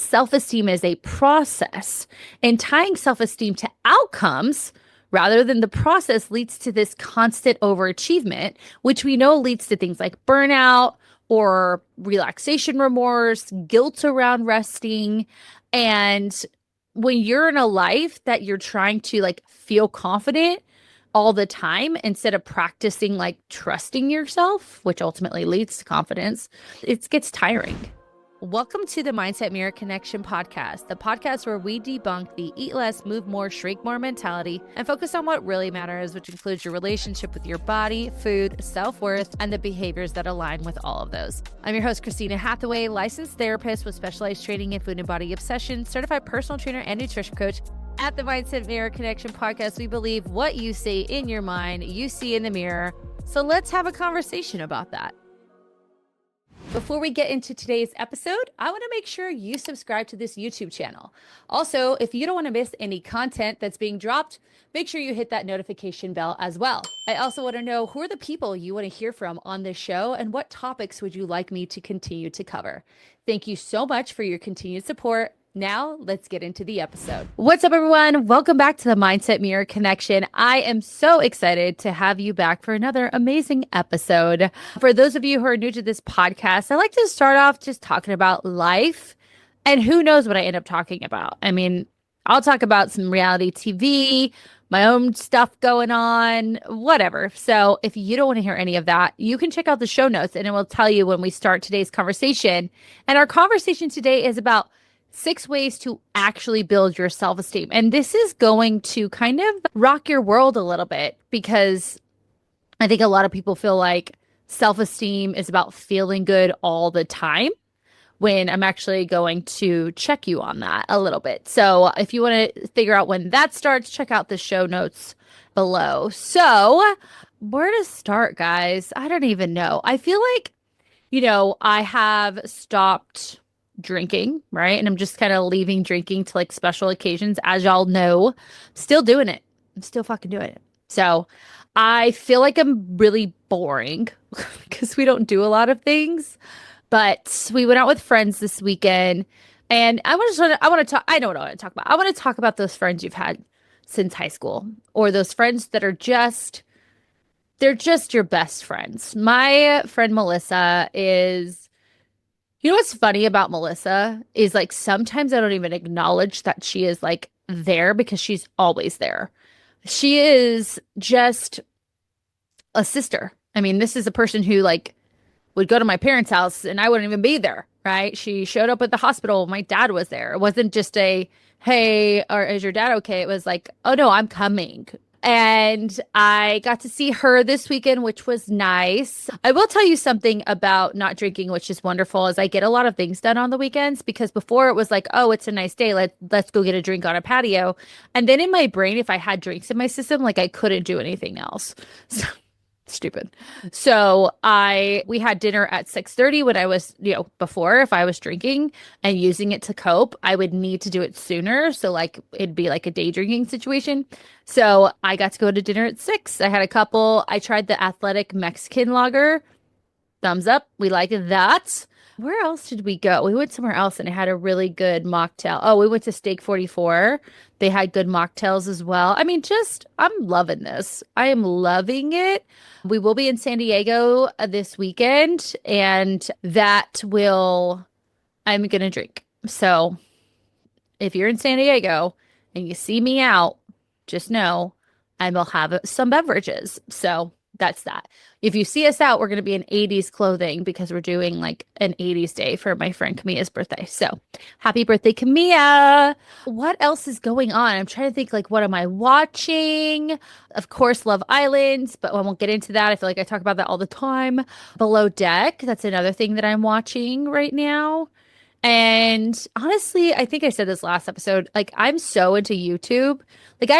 self-esteem is a process, and tying self-esteem to outcomes rather than the process leads to this constant overachievement, which we know leads to things like burnout or relaxation remorse, guilt around resting. And when you're in a life that you're trying to like feel confident all the time instead of practicing like trusting yourself, which ultimately leads to confidence, it gets tiring. Welcome to the Mindset Mirror Connection podcast, the podcast where we debunk the eat less, move more, shrink more mentality and focus on what really matters, which includes your relationship with your body, food, self-worth, and the behaviors that align with all of those. I'm your host, Christina Hathaway, licensed therapist with specialized training in food and body obsession, certified personal trainer and nutrition coach. At the Mindset Mirror Connection podcast, we believe what you say in your mind, you see in the mirror. So let's have a conversation about that. Before we get into today's episode, I want to make sure you subscribe to this YouTube channel. Also, if you don't want to miss any content that's being dropped, make sure you hit that notification bell as well. I also want to know who are the people you want to hear from on this show and what topics would you like me to continue to cover. Thank you so much for your continued support. Now, let's get into the episode. What's up, everyone? Welcome back to the Mindset Mirror Connection. I am so excited to have you back for another amazing episode. For those of you who are new to this podcast, I like to start off just talking about life, and who knows what I end up talking about. I mean, I'll talk about some reality TV, my own stuff going on, whatever. So if you don't want to hear any of that, you can check out the show notes and it will tell you when we start today's conversation. And our conversation today is about 6 ways to actually build your self-esteem. And this is going to kind of rock your world a little bit because I think a lot of people feel like self-esteem is about feeling good all the time, when I'm actually going to check you on that a little bit. So if you want to figure out when that starts, check out the show notes below. So where to start, guys? I don't even know. I feel like, I have stopped drinking, right? And I'm just kind of leaving drinking to like special occasions. As y'all know, still doing it. I'm still fucking doing it. So I feel like I'm really boring because we don't do a lot of things. But we went out with friends this weekend, and I want to talk. I know what I want to talk about. I want to talk about those friends you've had since high school, or those friends that are they're just your best friends. My friend Melissa is, what's funny about Melissa is like sometimes I don't even acknowledge that she is like there because she's always there. She is just a sister. I mean, this is a person who like would go to my parents' house and I wouldn't even be there, right? She showed up at the hospital. My dad was there. It wasn't just a, hey, or is your dad okay? It was like, oh no, I'm coming. And I got to see her this weekend, which was nice. I will tell you something about not drinking, which is wonderful, is I get a lot of things done on the weekends, because before it was like, oh, it's a nice day. Let's go get a drink on a patio. And then in my brain, if I had drinks in my system, like I couldn't do anything else. So stupid. So we had dinner at 6:30 when I was, before, if I was drinking and using it to cope, I would need to do it sooner. So like it'd be like a day drinking situation. So I got to go to dinner at 6. I had a couple. I tried the athletic Mexican lager. Thumbs up. We liked that. Where else did we go? We went somewhere else and it had a really good mocktail. Oh, we went to Steak 44. They had good mocktails as well. I mean, I'm loving this. I am loving it. We will be in San Diego this weekend, and I'm going to drink. So if you're in San Diego and you see me out, just know I will have some beverages. So that's that. If you see us out, we're going to be in 80s clothing because we're doing like an 80s day for my friend Camilla's birthday. So happy birthday, Camilla. What else is going on? I'm trying to think, like, what am I watching? Of course, Love Island, but I won't get into that. I feel like I talk about that all the time. Below Deck, that's another thing that I'm watching right now. And honestly, I think I said this last episode, like I'm so into YouTube. Like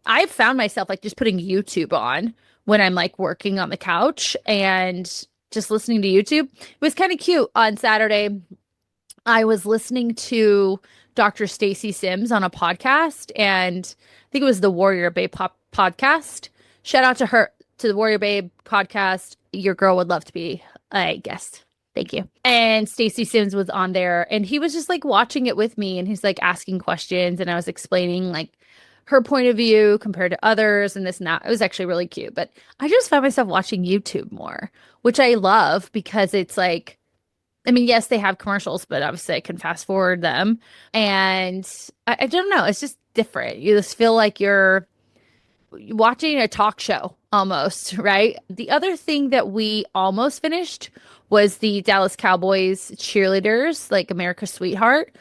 I found myself like just putting YouTube on when I'm like working on the couch and just listening to YouTube. It was kind of cute. On Saturday, I was listening to Dr. Stacy Sims on a podcast, and I think it was the Warrior Babe podcast. Shout out to her, to the Warrior Babe podcast. Your girl would love to be a guest. Thank you. And Stacey Sims was on there and he was just like watching it with me and he's like asking questions and I was explaining like her point of view compared to others and this and that. It was actually really cute. But I just find myself watching YouTube more, which I love because it's like, I mean, yes, they have commercials, but obviously I can fast forward them. And I don't know, it's just different. You just feel like you're watching a talk show almost, right? The other thing that we almost finished was the Dallas Cowboys cheerleaders, like America's Sweetheart.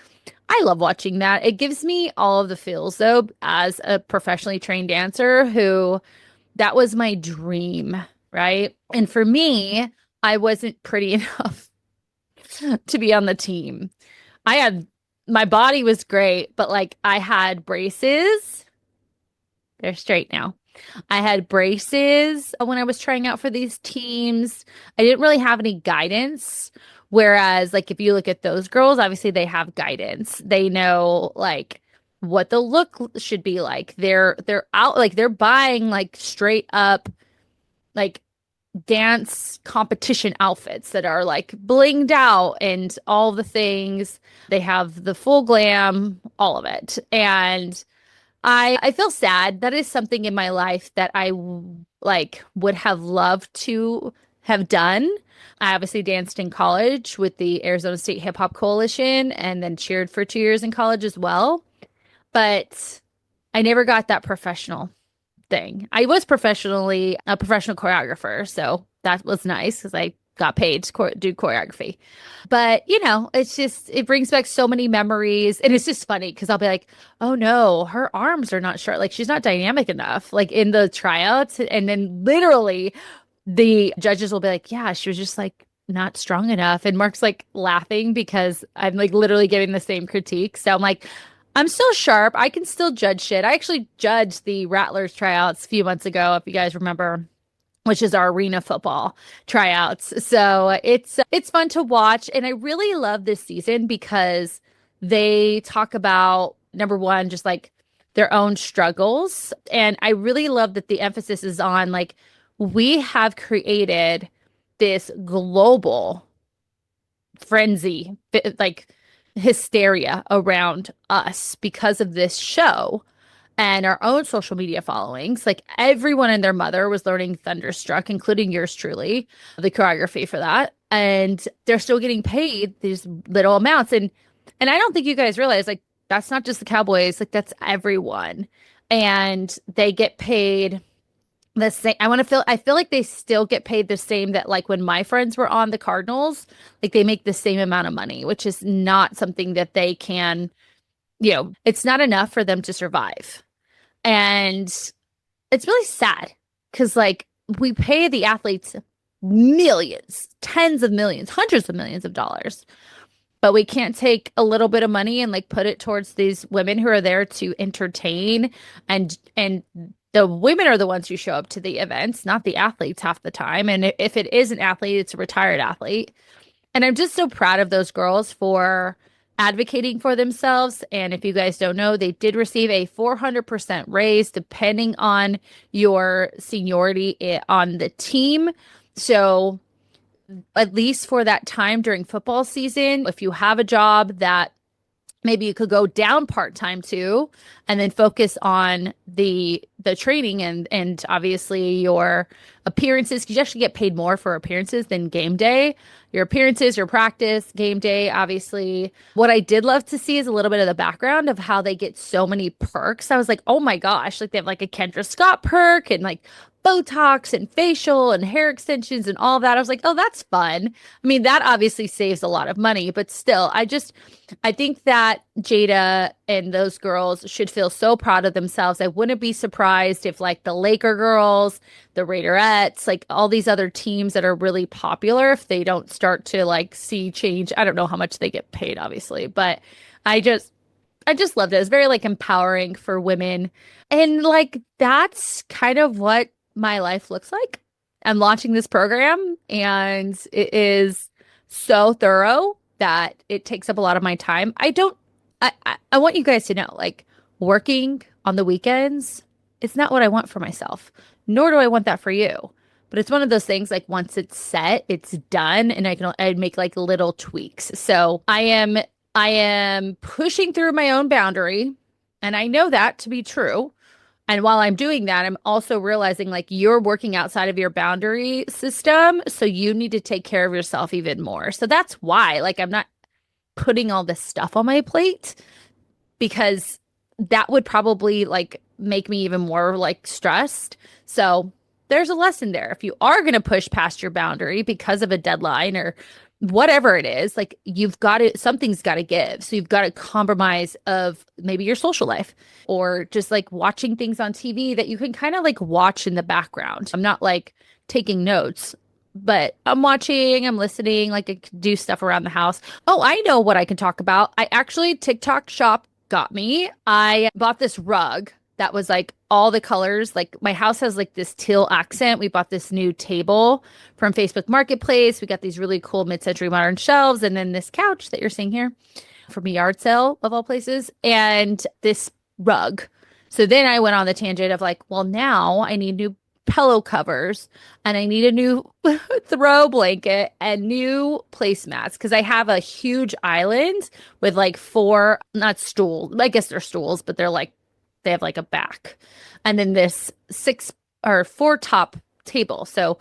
I love watching that. It gives me all of the feels though, as a professionally trained dancer who that was my dream, right? And for me, I wasn't pretty enough to be on the team. I had my body was great, but like I had braces. They're straight now. I had braces when I was trying out for these teams. I didn't really have any guidance. Whereas, like, if you look at those girls, obviously they have guidance. They know like what the look should be like. They're out like they're buying like straight up like dance competition outfits that are like blinged out and all the things. They have the full glam, all of it. And I feel sad. That is something in my life that like would have loved to have done. I obviously danced in college with the Arizona State Hip Hop Coalition and then cheered for 2 years in college as well. But I never got that professional thing. I was professionally a professional choreographer, so that was nice because I got paid to do choreography. But, you know, it's just, it brings back so many memories. And it's just funny because I'll be like, oh no, her arms are not short. Like she's not dynamic enough, like in the tryouts. And then literally the judges will be like, yeah, she was just like not strong enough. And Mark's like laughing because I'm like literally giving the same critique. So I'm like, I'm still sharp. I can still judge shit. I actually judged the Rattlers tryouts a few months ago, if you guys remember, which is our arena football tryouts. So it's fun to watch. And I really love this season because they talk about number one, just like their own struggles. And I really love that the emphasis is on like we have created this global frenzy, like hysteria around us because of this show and our own social media followings. Like everyone and their mother was learning Thunderstruck, including yours truly, the choreography for that. And they're still getting paid these little amounts. And I don't think you guys realize like that's not just the Cowboys, like that's everyone. And they get paid the same. I feel like they still get paid the same that like when my friends were on the Cardinals, like they make the same amount of money, which is not something that they can, you know, it's not enough for them to survive. And it's really sad because like we pay the athletes millions, tens of millions, hundreds of millions of dollars, but we can't take a little bit of money and like put it towards these women who are there to entertain and the women are the ones who show up to the events, not the athletes half the time. And if it is an athlete, it's a retired athlete. And I'm just so proud of those girls for advocating for themselves. And if you guys don't know, they did receive a 400% raise depending on your seniority on the team. So at least for that time during football season, if you have a job that maybe you could go down part-time too and then focus on the training and obviously your appearances, because you actually get paid more for appearances than game day. Your appearances, your practice, game day, obviously. What I did love to see is a little bit of the background of how they get so many perks. I was like, oh my gosh, like they have like a Kendra Scott perk and like Botox and facial and hair extensions and all that. I was like, oh, that's fun. I mean, that obviously saves a lot of money, but still, I think that Jada and those girls should feel so proud of themselves. I wouldn't be surprised if like the Laker girls, the Raiderettes, like all these other teams that are really popular, if they don't start to like see change. I don't know how much they get paid, obviously, but I just I just loved it. It's very like empowering for women. And like that's kind of what my life looks like. I'm launching this program and it is so thorough that it takes up a lot of my time. I want you guys to know, like working on the weekends, it's not what I want for myself, nor do I want that for you. But it's one of those things like once it's set, it's done and I'd make like little tweaks. So I am pushing through my own boundary and I know that to be true. And while I'm doing that, I'm also realizing like you're working outside of your boundary system, so you need to take care of yourself even more. So that's why like I'm not putting all this stuff on my plate because that would probably like make me even more like stressed. So there's a lesson there. If you are going to push past your boundary because of a deadline or whatever it is, like you've got to, something's got to give. So you've got to compromise of maybe your social life or just like watching things on TV that you can kind of like watch in the background. I'm not like taking notes, but I'm watching, I'm listening, like I could do stuff around the house. Oh, I know what I can talk about. I actually TikTok shop got me. I bought this rug that was like all the colors. Like my house has like this teal accent. We bought this new table from Facebook Marketplace. We got these really cool mid-century modern shelves and then this couch that you're seeing here from a yard sale of all places and this rug. So then I went on the tangent of like, well, now I need new pillow covers and I need a new throw blanket and new placemats because I have a huge island with like four, not stools, I guess they're stools, but they're like, they have like a back. And then this six or four top table. So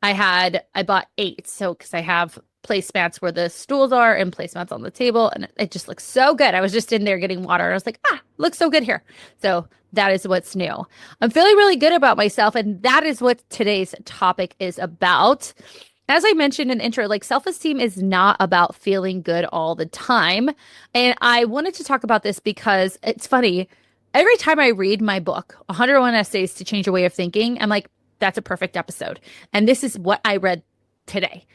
I bought eight. So because I have placemats where the stools are and placemats on the table. And it just looks so good. I was just in there getting water. I was like, looks so good here. So that is what's new. I'm feeling really good about myself. And that is what today's topic is about. As I mentioned in the intro, like self-esteem is not about feeling good all the time. And I wanted to talk about this because it's funny. Every time I read my book, 101 Essays to Change Your Way of Thinking, I'm like, that's a perfect episode. And this is what I read today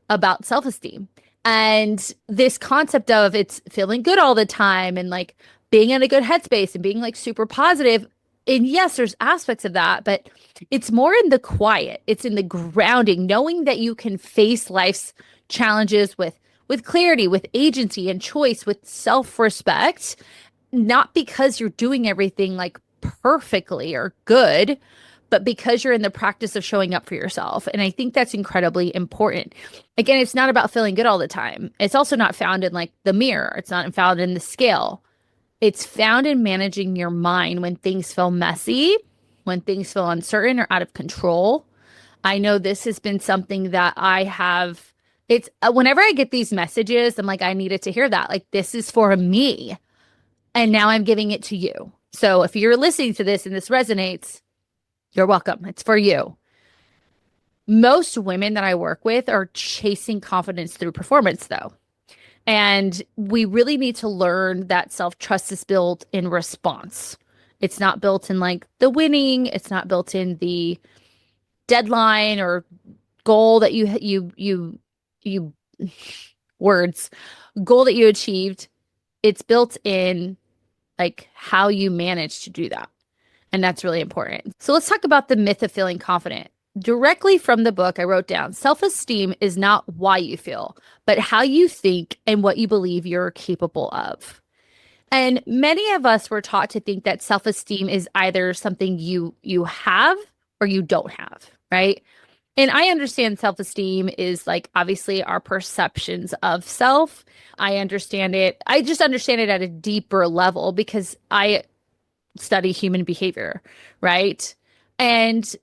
about self-esteem. And this concept of it's feeling good all the time and like being in a good headspace and being like super positive. And yes, there's aspects of that, but it's more in the quiet. It's in the grounding, knowing that you can face life's challenges with clarity, with agency and choice, with self-respect, not because you're doing everything like perfectly or good, but because you're in the practice of showing up for yourself. And I think that's incredibly important. Again, it's not about feeling good all the time. It's also not found in like the mirror. It's not found in the scale. It's found in managing your mind when things feel messy, when things feel uncertain or out of control. I know this has been something that I have. It's whenever I get these messages, I'm like, I needed to hear that. Like, this is for me. And now I'm giving it to you. So if you're listening to this and this resonates, you're welcome. It's for you. Most women that I work with are chasing confidence through performance, though. And we really need to learn that self-trust is built in response. It's not built in like the winning. It's not built in the deadline or goal that you words, goal that you achieved. It's built in like how you manage to do that. And that's really important. So let's talk about the myth of feeling confident. Directly from the book, I wrote down self-esteem is not why you feel, but how you think and what you believe you're capable of. And many of us were taught to think that self-esteem is either something you have or you don't have, right? And I understand self-esteem is like obviously our perceptions of self. I understand it. I just understand it at a deeper level because I study human behavior, right? And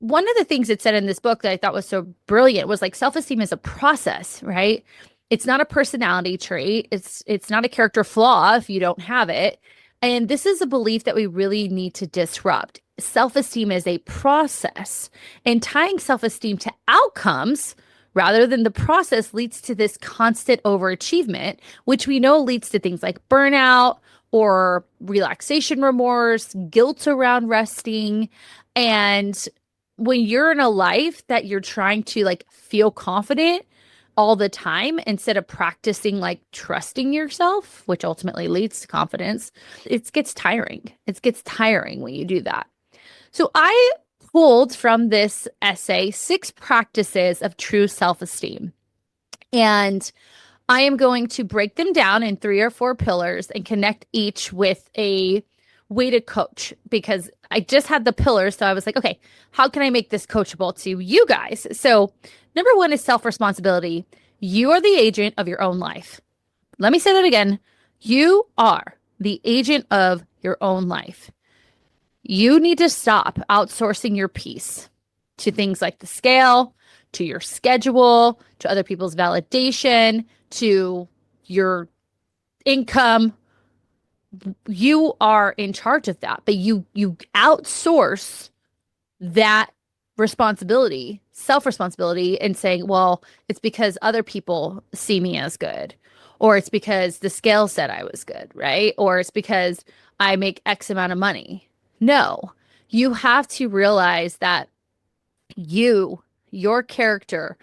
one of the things it said in this book that I thought was so brilliant was like self-esteem is a process, right? It's not a personality trait. It's not a character flaw if you don't have it. And this is a belief that we really need to disrupt. Self-esteem is a process, and tying self-esteem to outcomes rather than the process leads to this constant overachievement, which we know leads to things like burnout or relaxation remorse, guilt around resting. And when you're in a life that you're trying to like feel confident all the time instead of practicing like trusting yourself, which ultimately leads to confidence, it gets tiring. It gets tiring when you do that. So I pulled from this essay 6 practices of true self-esteem. And I am going to break them down in 3 or 4 pillars and connect each with a way to coach because I just had the pillars. So I was like, okay, how can I make this coachable to you guys? So, number one is self responsibility. You are the agent of your own life. Let me say that again. You are the agent of your own life. You need to stop outsourcing your peace to things like the scale, to your schedule, to other people's validation, to your income. You are in charge of that, but you outsource that responsibility, self-responsibility, and saying, well, it's because other people see me as good, or it's because the scale said I was good, right? Or it's because I make X amount of money. No, you have to realize that your character,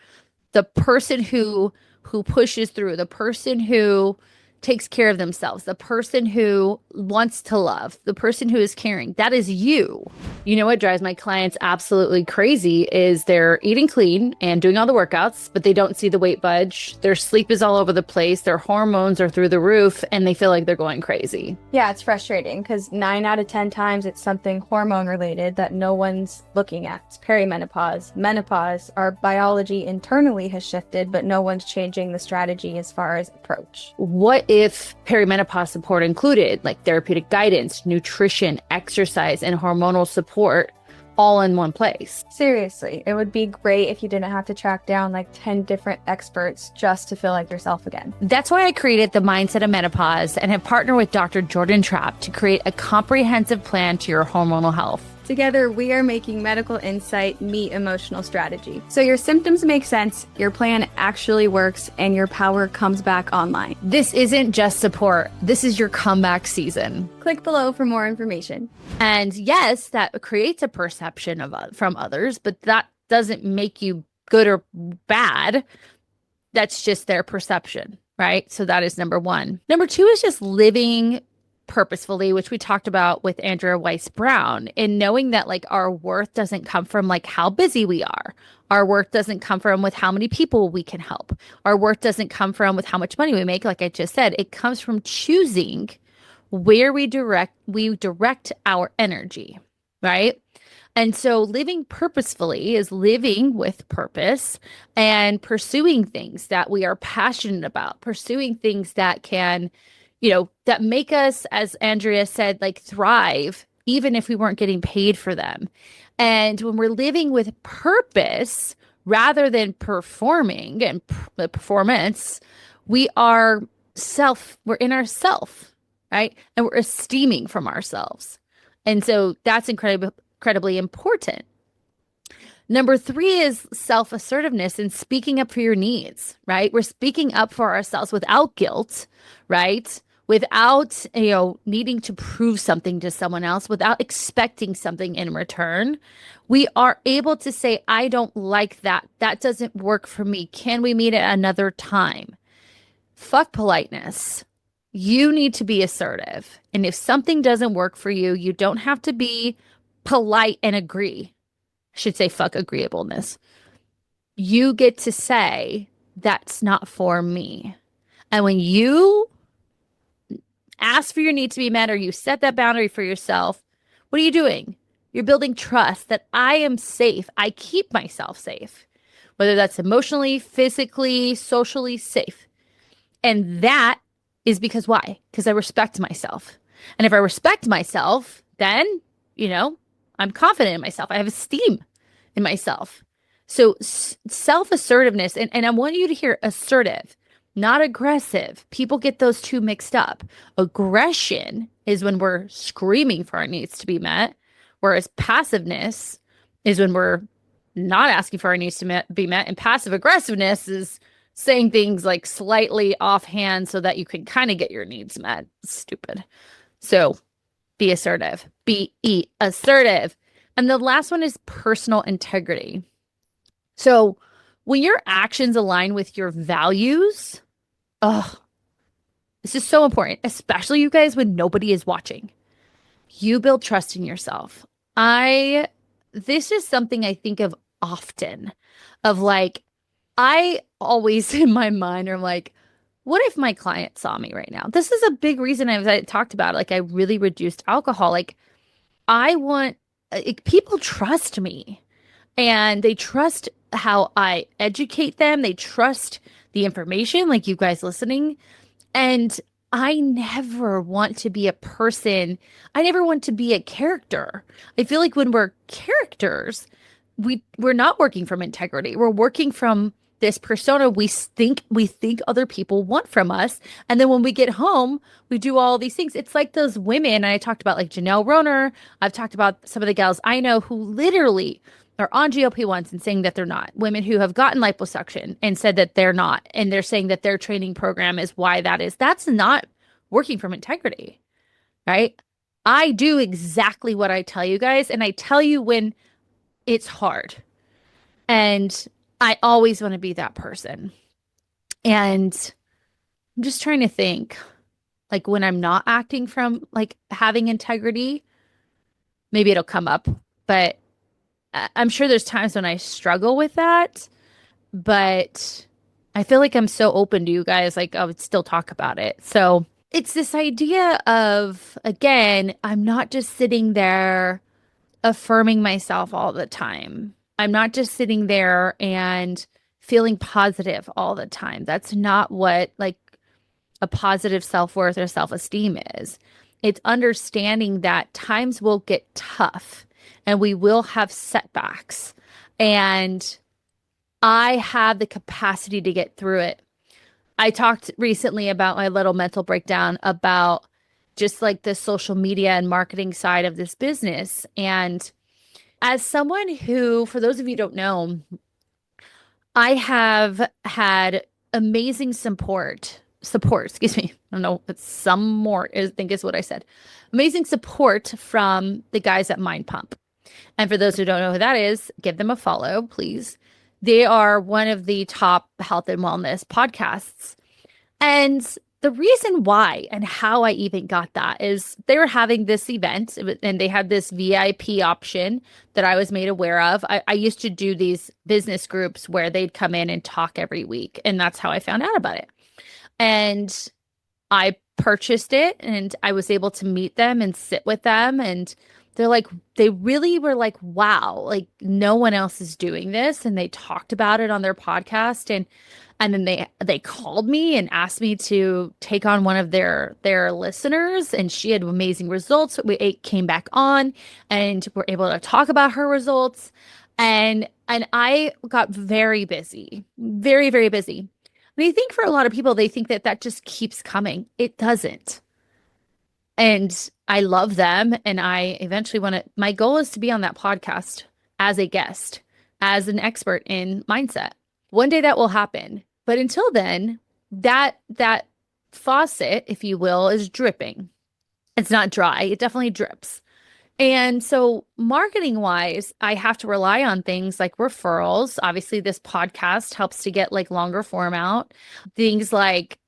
the person who pushes through, the person who takes care of themselves, the person who wants to love, the person who is caring, that is you. You know what drives my clients absolutely crazy is they're eating clean and doing all the workouts, but they don't see the weight budge. Their sleep is all over the place. Their hormones are through the roof and they feel like they're going crazy. Yeah, it's frustrating because 9 out of 10 times it's something hormone related that no one's looking at. It's perimenopause, menopause. Our biology internally has shifted, but no one's changing the strategy as far as approach. What if perimenopause support included like therapeutic guidance, nutrition, exercise, and hormonal support all in one place? Seriously, it would be great if you didn't have to track down like 10 different experts just to feel like yourself again. That's why I created the Mindset of Menopause and have partnered with Dr. Jordan Trapp to create a comprehensive plan to your hormonal health. Together, we are making medical insight meet emotional strategy. So your symptoms make sense, your plan actually works, and your power comes back online. This isn't just support. This is your comeback season. Click below for more information. And yes, that creates a perception of from others, but that doesn't make you good or bad. That's just their perception, right? So that is number one. Number two is just living purposefully, which we talked about with Andrea Weiss Brown, and knowing that like our worth doesn't come from like how busy we are. Our worth doesn't come from with how many people we can help. Our worth doesn't come from with how much money we make. Like I just said, it comes from choosing where we direct our energy, right? And so living purposefully is living with purpose and pursuing things that we are passionate about, pursuing things that can, that make us, as Andrea said, like thrive, even if we weren't getting paid for them. And when we're living with purpose rather than performing and performance, we're in ourself, right? And we're esteeming from ourselves. And so that's incredibly important. Number three is self-assertiveness and speaking up for your needs, right? We're speaking up for ourselves without guilt, right? Without, needing to prove something to someone else, without expecting something in return. We are able to say, I don't like that. That doesn't work for me. Can we meet at another time? Fuck politeness. You need to be assertive. And if something doesn't work for you, you don't have to be polite and agree. I should say fuck agreeableness. You get to say, that's not for me. And when you ask for your need to be met or you set that boundary for yourself, what are you doing? You're building trust that I am safe. I keep myself safe, whether that's emotionally, physically, socially safe. And that is because why? Because I respect myself. And if I respect myself, then, I'm confident in myself. I have esteem in myself. So self-assertiveness, and I want you to hear assertive, not aggressive. People get those two mixed up. Aggression is when we're screaming for our needs to be met, whereas passiveness is when we're not asking for our needs to be met. And passive aggressiveness is saying things like slightly offhand so that you can kind of get your needs met. Stupid. So be assertive. Be assertive. And the last one is personal integrity. So when your actions align with your values, this is so important, especially you guys when nobody is watching. You build trust in yourself. This is something I think of often, of like, I always in my mind are like, what if my client saw me right now? This is a big reason I talked about it. Like I really reduced alcohol. Like I want people trust me and they trust how I educate them. They trust the information, like you guys listening. And I never want to be a person. I never want to be a character. I feel like when we're characters, we're not working from integrity. We're working from this persona we think other people want from us. And then when we get home, we do all these things. It's like those women, and I talked about like Janelle Roner. I've talked about some of the gals I know who literally are on GLP-1s and saying that they're not. Women who have gotten liposuction and said that they're not. And they're saying that their training program is why that is. That's not working from integrity, right? I do exactly what I tell you guys. And I tell you when it's hard. And I always want to be that person. And I'm just trying to think like when I'm not acting from like having integrity, maybe it'll come up. But I'm sure there's times when I struggle with that. But I feel like I'm so open to you guys, like I would still talk about it. So it's this idea of, again, I'm not just sitting there affirming myself all the time. I'm not just sitting there and feeling positive all the time. That's not what like a positive self-worth or self-esteem is. It's understanding that times will get tough and we will have setbacks. And I have the capacity to get through it. I talked recently about my little mental breakdown about just like the social media and marketing side of this business. And as someone who, for those of you who don't know, I have had amazing support, excuse me. I don't know, but some more, I think is what I said. Amazing support from the guys at Mind Pump. And for those who don't know who that is, give them a follow, please. They are one of the top health and wellness podcasts. And the reason why and how I even got that is they were having this event and they had this VIP option that I was made aware of. I used to do these business groups where they'd come in and talk every week. And that's how I found out about it. And I purchased it and I was able to meet them and sit with them. And they're like, they really were like, wow, like no one else is doing this. And they talked about it on their podcast. And then they called me and asked me to take on one of their listeners. And she had amazing results. We came back on and were able to talk about her results. And I got very busy, very, very busy. And I think for a lot of people, they think that that just keeps coming. It doesn't. And I love them. And I eventually want to, my goal is to be on that podcast as a guest, as an expert in mindset. One day that will happen. But until then, that faucet, if you will, is dripping. It's not dry. It definitely drips. And so, marketing wise, I have to rely on things like referrals. Obviously, this podcast helps to get like longer form out, things like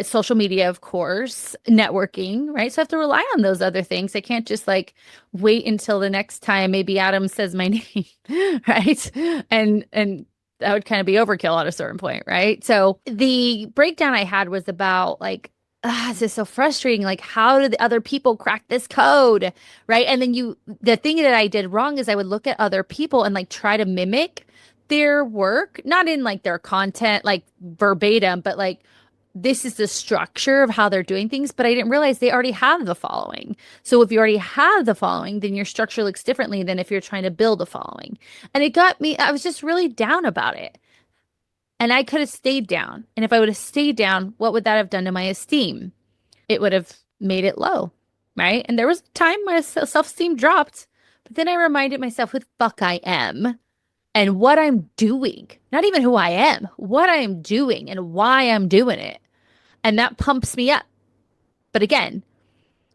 social media, of course, networking, right? So I have to rely on those other things. I can't just like wait until the next time maybe Adam says my name, right? And that would kind of be overkill at a certain point, right? So the breakdown I had was about like, this is so frustrating. Like, how do the other people crack this code? Right. And then the thing that I did wrong is I would look at other people and like try to mimic their work, not in like their content, like verbatim, but like, this is the structure of how they're doing things, but I didn't realize they already have the following. So if you already have the following, then your structure looks differently than if you're trying to build a following. And it got me, I was just really down about it. And I could have stayed down. And if I would have stayed down, what would that have done to my esteem? It would have made it low, right? And there was a time my self-esteem dropped, but then I reminded myself who the fuck I am and what I'm doing. Not even who I am, what I am doing and why I'm doing it. And that pumps me up. But again,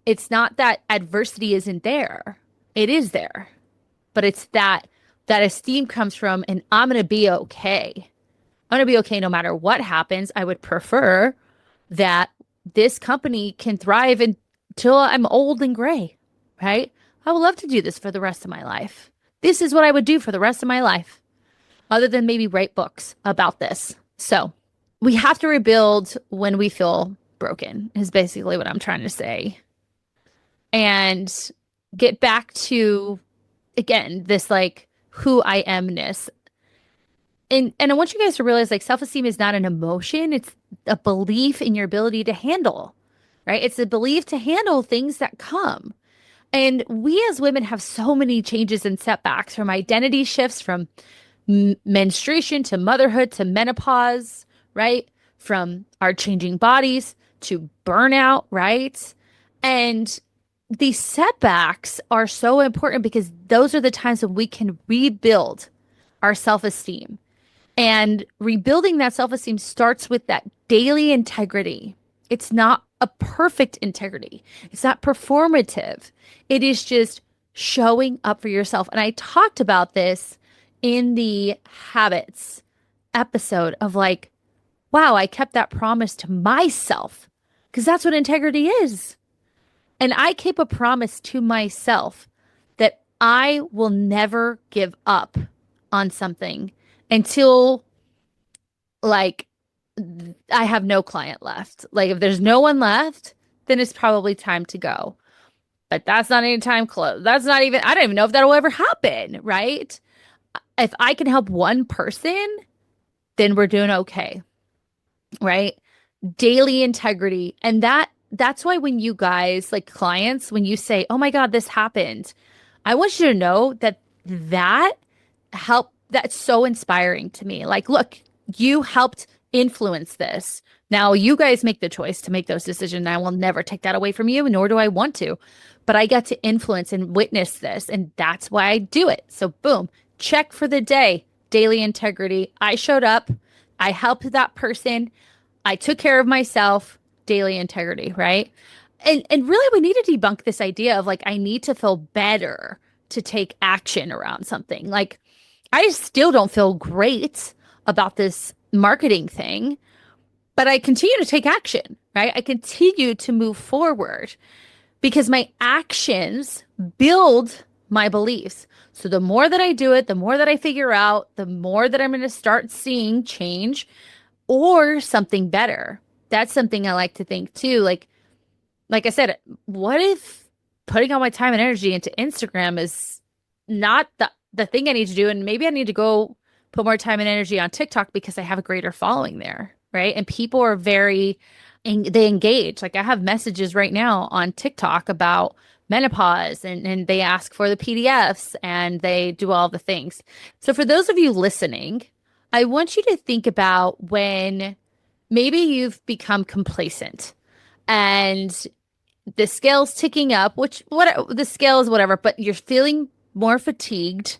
it's not that adversity isn't there. It is there. But it's that esteem comes from, and I'm going to be okay. I'm going to be okay no matter what happens. I would prefer that this company can thrive until I'm old and gray, right? I would love to do this for the rest of my life. This is what I would do for the rest of my life, other than maybe write books about this. So we have to rebuild when we feel broken, is basically what I'm trying to say. And get back to, again, this like who I amness. And I want you guys to realize like self-esteem is not an emotion, it's a belief in your ability to handle, right? It's a belief to handle things that come. And we as women have so many changes and setbacks from identity shifts, from menstruation to motherhood to menopause, right? From our changing bodies to burnout, right? And these setbacks are so important because those are the times when we can rebuild our self esteem. And rebuilding that self esteem starts with that daily integrity. It's not a perfect integrity, it's not performative. It is just showing up for yourself. And I talked about this in the habits episode of like, wow, I kept that promise to myself because that's what integrity is. And I keep a promise to myself that I will never give up on something until like I have no client left. Like if there's no one left, then it's probably time to go. But that's not any time close. That's not even, I don't even know if that'll ever happen, right? If I can help one person, then we're doing okay, right? Daily integrity. And that's why when you guys, like clients, when you say, "Oh my God, this happened," I want you to know that that that's so inspiring to me. Like, look, you helped influence this. Now you guys make the choice to make those decisions. And I will never take that away from you, nor do I want to. But I get to influence and witness this, and that's why I do it. So boom, check for the day. Daily integrity. I showed up. I helped that person. I took care of myself. Daily integrity, right? And really we need to debunk this idea of like I need to feel better to take action around something. Like I still don't feel great about this marketing thing, but I continue to take action, right? I continue to move forward because my actions build my beliefs. So the more that I do it, the more that I figure out, the more that I'm going to start seeing change or something better. That's something I like to think too. Like I said, what if putting all my time and energy into Instagram is not the thing I need to do, and maybe I need to go put more time and energy on TikTok because I have a greater following there, right? And people are they engage. Like I have messages right now on TikTok about menopause, and they ask for the PDFs and they do all the things. So for those of you listening, I want you to think about when maybe you've become complacent and the scale's ticking up, which what the scale is whatever, but you're feeling more fatigued.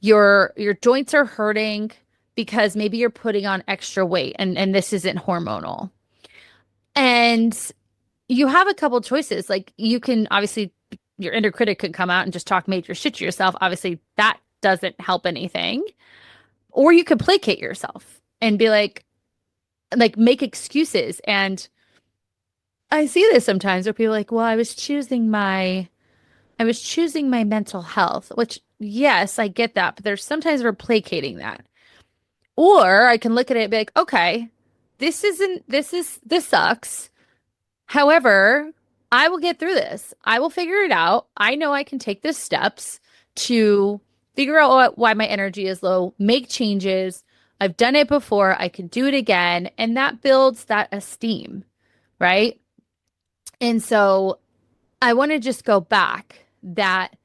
Your joints are hurting because maybe you're putting on extra weight and this isn't hormonal. And you have a couple choices. Like you can obviously your inner critic could come out and just talk major shit to yourself. Obviously that doesn't help anything. Or you could placate yourself and be like make excuses. And I see this sometimes where people are like, well, I was choosing my mental health, which yes, I get that, but there's sometimes we're placating that. Or I can look at it and be like, okay, this sucks. However, I will get through this. I will figure it out. I know I can take the steps to figure out why my energy is low, make changes. I've done it before. I can do it again. And that builds that esteem, right? And so I want to just go back that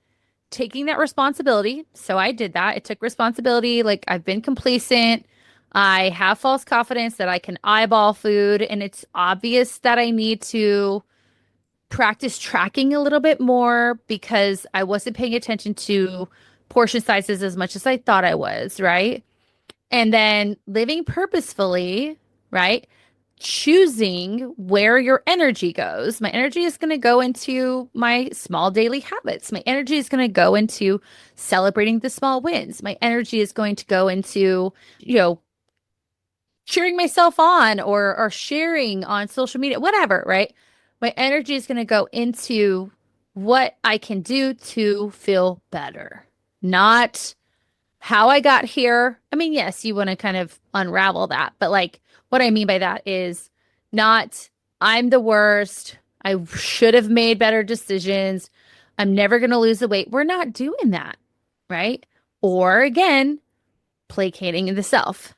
taking that responsibility. So I did that. It took responsibility. Like I've been complacent. I have false confidence that I can eyeball food. And it's obvious that I need to practice tracking a little bit more because I wasn't paying attention to portion sizes as much as I thought I was, right? And then living purposefully, right? Choosing where your energy goes. My energy is going to go into my small daily habits. My energy is going to go into celebrating the small wins. My energy is going to go into, cheering myself on or sharing on social media, whatever, right? My energy is going to go into what I can do to feel better, not how I got here. I mean, yes, you want to kind of unravel that, but like what I mean by that is not I'm the worst. I should have made better decisions. I'm never going to lose the weight. We're not doing that, right? Or again, placating the self.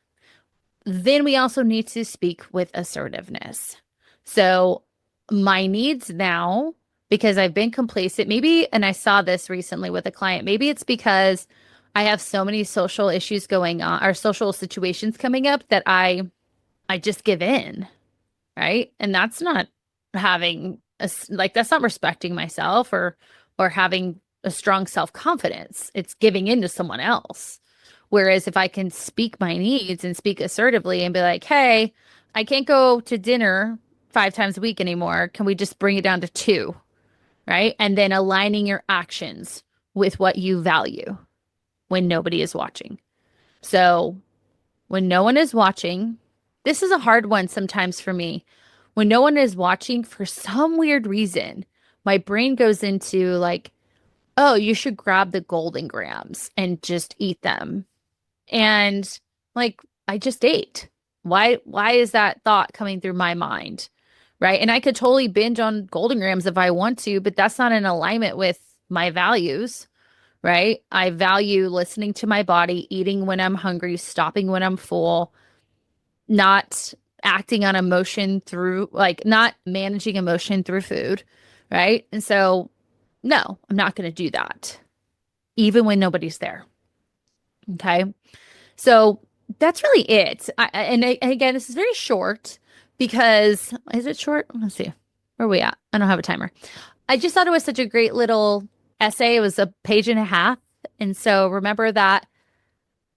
Then we also need to speak with assertiveness. So my needs now, because I've been complacent, maybe, and I saw this recently with a client, maybe it's because I have so many social issues going on or social situations coming up that I just give in, right? And that's not having like that's not respecting myself or having a strong self-confidence. It's giving in to someone else. Whereas if I can speak my needs and speak assertively and be like, "Hey, I can't go to dinner 5 times a week anymore. Can we just bring it down to two?" Right? And then aligning your actions with what you value when nobody is watching. So when no one is watching, this is a hard one sometimes for me. When no one is watching, for some weird reason, my brain goes into like, oh, you should grab the golden grams and just eat them. And like, I just ate. Why is that thought coming through my mind? Right. And I could totally binge on golden grams if I want to, but that's not in alignment with my values. Right. I value listening to my body, eating when I'm hungry, stopping when I'm full, not acting on emotion through, like, not managing emotion through food. Right. And so, no, I'm not going to do that, even when nobody's there. Okay. So that's really it. Again, this is very short because, is it short? Let's see. Where are we at? I don't have a timer. I just thought it was such a great little essay. It was a page and a half. And so remember that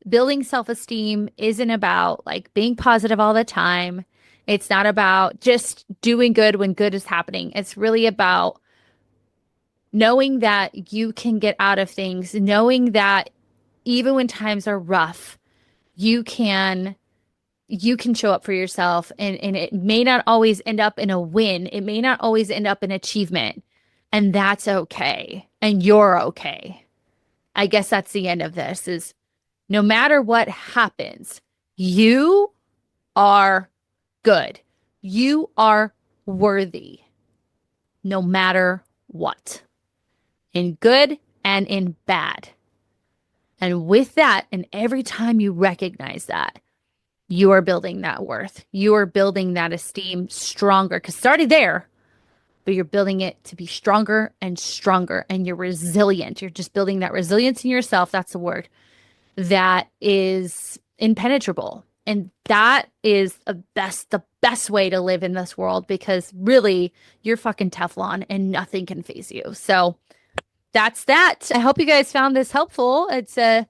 building self-esteem isn't about like being positive all the time. It's not about just doing good when good is happening. It's really about knowing that you can get out of things, knowing that even when times are rough, you can show up for yourself, and it may not always end up in a win. It may not always end up in achievement, and that's okay. And you're okay. I guess that's the end of this is no matter what happens, you are good. You are worthy no matter what, in good and in bad. And with that, and every time you recognize that, you are building that worth. You are building that esteem stronger because it's already there, but you're building it to be stronger and stronger. And you're resilient. You're just building that resilience in yourself. That's the word that is impenetrable. And that is the best way to live in this world because really you're fucking Teflon and nothing can phase you. So that's that. I hope you guys found this helpful. It's a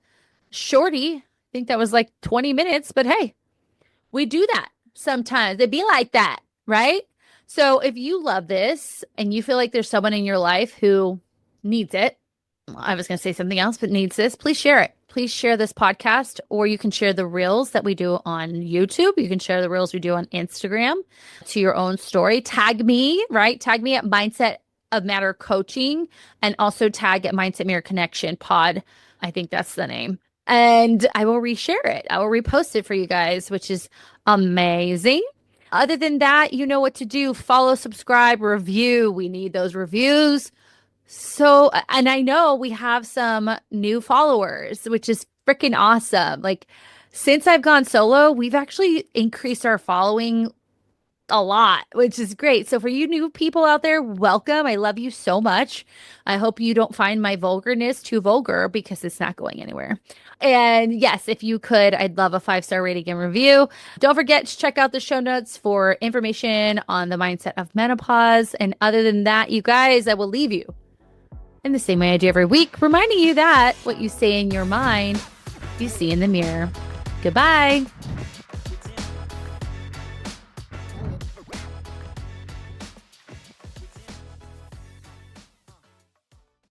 shorty. I think that was like 20 minutes, but hey, we do that sometimes. It'd be like that, right? So if you love this and you feel like there's someone in your life who needs it, I was going to say something else, but needs this, please share it. Please share this podcast, or you can share the reels that we do on YouTube. You can share the reels we do on Instagram to your own story. Tag me, right? Tag me at Mindset of Matter Coaching, and also tag at Mindset Mirror Connection Pod. I think that's the name. And I will reshare it. I will repost it for you guys, which is amazing. Other than that, you know what to do. Follow, subscribe, review. We need those reviews. So, and I know we have some new followers, which is freaking awesome. Like, since I've gone solo, we've actually increased our following a lot, which is great. So for you new people out there, welcome. I love you so much. I hope you don't find my vulgarness too vulgar because it's not going anywhere. And yes, if you could, I'd love a 5-star rating and review. Don't forget to check out the show notes for information on the mindset of menopause. And other than that, you guys, I will leave you in the same way I do every week, reminding you that what you say in your mind, you see in the mirror. Goodbye.